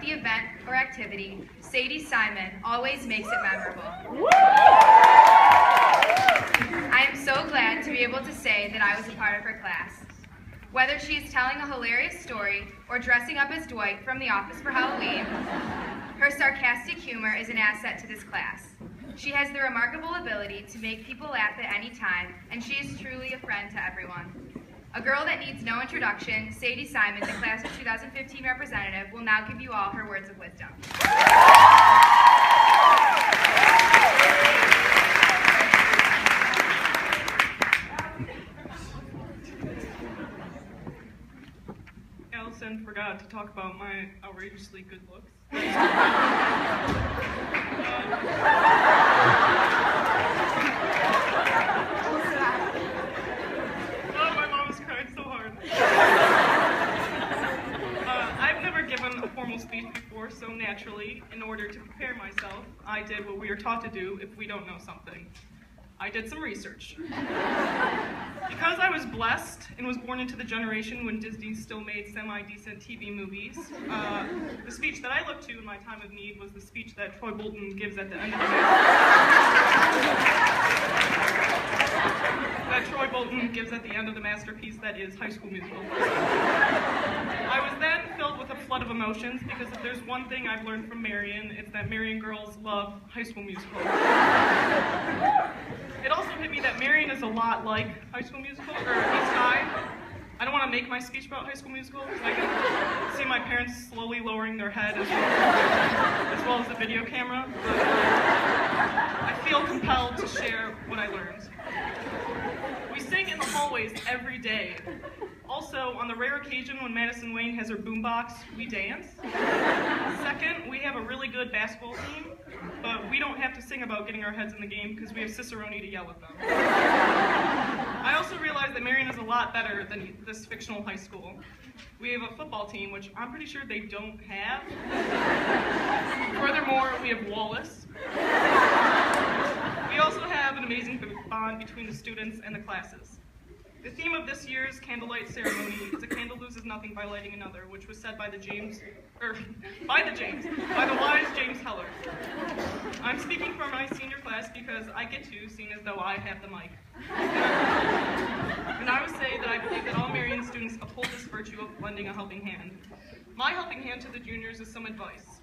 the event or activity, Sadie Simon always makes it memorable. I am so glad to be able to say that I was a part of her class. Whether she is telling a hilarious story or dressing up as Dwight from The Office for Halloween, her sarcastic humor is an asset to this class. She has the remarkable ability to make people laugh at any time, and she is truly a friend to everyone. A girl that needs no introduction, Sadie Simon, the class of 2015 representative, will now give you all her words of wisdom. Allison forgot to talk about my outrageously good looks. My mom is crying so hard. I've never given a formal speech before, so naturally, in order to prepare myself, I did what we are taught to do if we don't know something. I did some research. Because I was blessed and was born into the generation when Disney still made semi-decent TV movies, the speech that I looked to in my time of need was the speech that Troy Bolton gives at the end of the masterpiece that is High School Musical. I was then filled with a flood of emotions because if there's one thing I've learned from Marian, it's that Marian girls love High School Musical. It also hit me that Marian is a lot like High School Musical, or East High. I don't want to make my speech about High School Musical, because I can see my parents slowly lowering their head as well as the video camera, but I feel compelled to share what I learned. We sing in the hallways every day. Also, on the rare occasion when Madison Wayne has her boombox, we dance. Second, we have a really good basketball team, but we don't have to sing about getting our heads in the game because we have Cicerone to yell at them. I also realized that Marian is a lot better than this fictional high school. We have a football team, which I'm pretty sure they don't have. Furthermore, we have Wallace. We also have an amazing bond between the students and the classes. The theme of this year's Candlelight ceremony is a candle loses nothing by lighting another, which was said by the wise James Heller. I'm speaking for my senior class because I get to, seeing as though I have the mic. And I would say that I believe that all Marian students uphold this virtue of lending a helping hand. My helping hand to the juniors is some advice.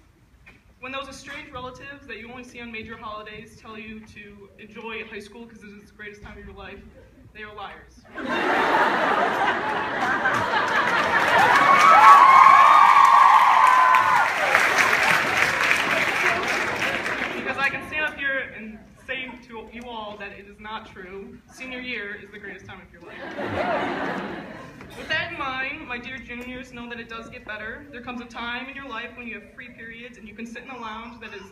When those estranged relatives that you only see on major holidays tell you to enjoy high school because it is the greatest time of your life, they are liars. Because I can stand up here and say to you all that it is not true. Senior year is the greatest time of your life. With that in mind, my dear juniors, know that it does get better. There comes a time in your life when you have free periods and you can sit in a lounge that is...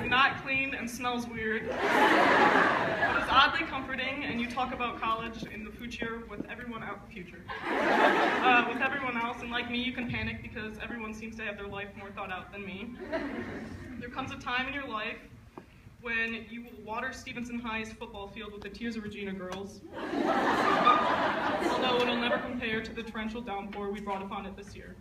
not clean and smells weird. But it's oddly comforting, and you talk about college in the future with everyone else, with everyone else, and like me, you can panic because everyone seems to have their life more thought out than me. There comes a time in your life when you will water Stevenson High's football field with the Tears of Regina girls. Although it'll never compare to the torrential downpour we brought upon it this year.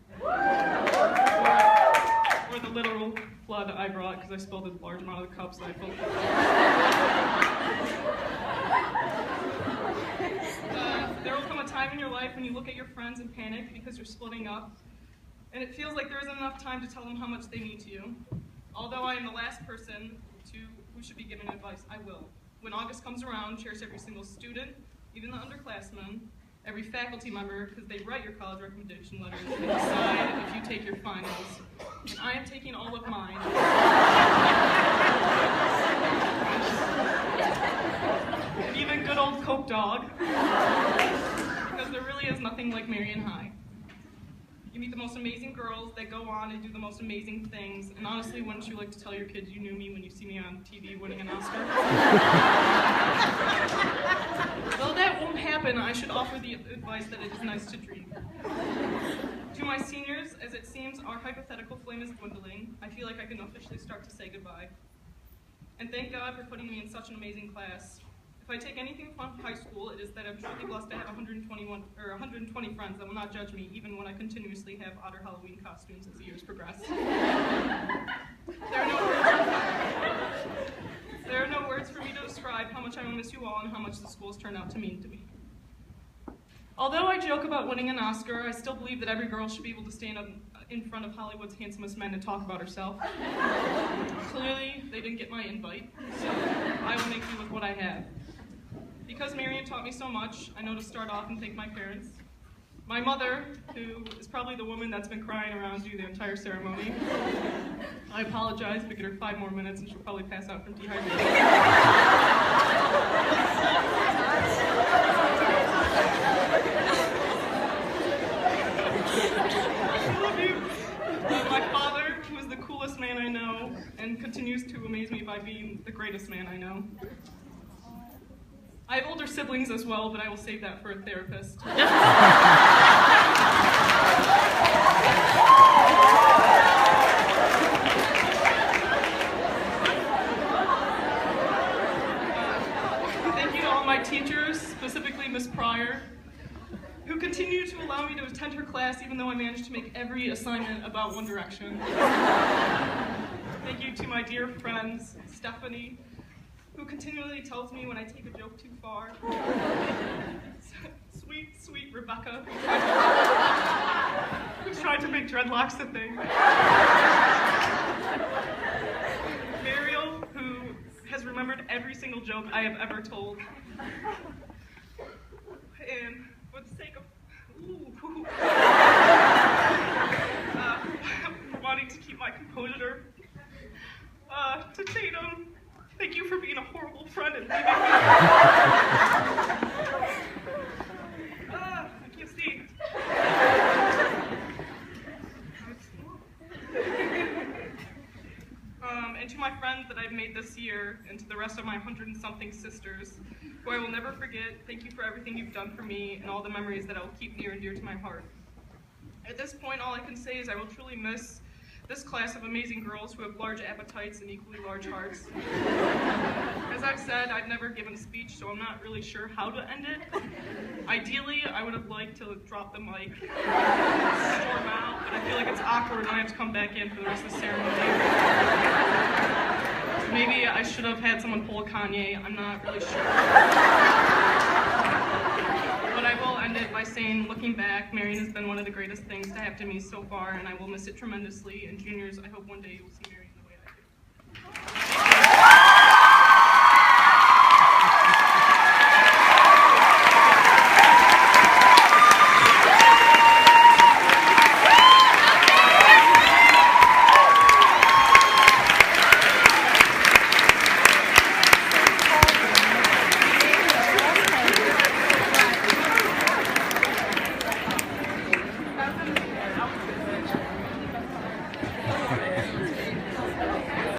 Or the literal flood I brought because I spilled a large amount of the cups that I filled with. There will come a time in your life when you look at your friends and panic because you're splitting up, and it feels like there isn't enough time to tell them how much they mean to you. Although I am the last person who should be given advice, I will. When August comes around, cherish every single student, even the underclassmen, every faculty member, because they write your college recommendation letters and decide if you take your finals. And I am taking all of mine. And even good old Coke Dog, because there really is nothing like Marian High. You meet the most amazing girls that go on and do the most amazing things, and honestly, wouldn't you like to tell your kids you knew me when you see me on TV winning an Oscar? Though that won't happen, I should offer the advice that it is nice to dream. To my seniors, as it seems our hypothetical flame is dwindling, I feel like I can officially start to say goodbye. And thank God for putting me in such an amazing class. If I take anything from high school, it is that I'm truly blessed to have 120 friends that will not judge me, even when I continuously have odder Halloween costumes as the years progress. There are no words for me to describe how much I will miss you all and how much the school's turned out to mean to me. Although I joke about winning an Oscar, I still believe that every girl should be able to stand up in front of Hollywood's handsomest men and talk about herself. Clearly, they didn't get my invite, so I will make do with what I have. Because Marian taught me so much, I know to start off and thank my parents. My mother, who is probably the woman that's been crying around you the entire ceremony. I apologize, but give her 5 more minutes and she'll probably pass out from dehydration. I love you. My father, who is the coolest man I know and continues to amaze me by being the greatest man I know. I have older siblings as well, but I will save that for a therapist. Thank you to all my teachers, specifically Miss Pryor, who continue to allow me to attend her class even though I managed to make every assignment about One Direction. Thank you to my dear friends, Stephanie, who continually tells me when I take a joke too far. Sweet, sweet Rebecca, who tried to make dreadlocks a thing. Mariel, who has remembered every single joke I have ever told. And for the sake of wanting to keep my composure, to Tatum, thank you for being a horrible friend and leaving me. I can't see. And to my friends that I've made this year, and to the rest of my 100-and-something sisters, who I will never forget, thank you for everything you've done for me and all the memories that I will keep near and dear to my heart. At this point, all I can say is I will truly miss this class of amazing girls who have large appetites and equally large hearts. As I've said, I've never given a speech, so I'm not really sure how to end it. Ideally, I would have liked to drop the mic, storm out, but I feel like it's awkward and I have to come back in for the rest of the ceremony. Maybe I should have had someone pull a Kanye, I'm not really sure. But I will end it by saying, looking back, Marian has been one of the greatest things to happen to me so far, and I will miss it tremendously. And juniors, I hope one day you will see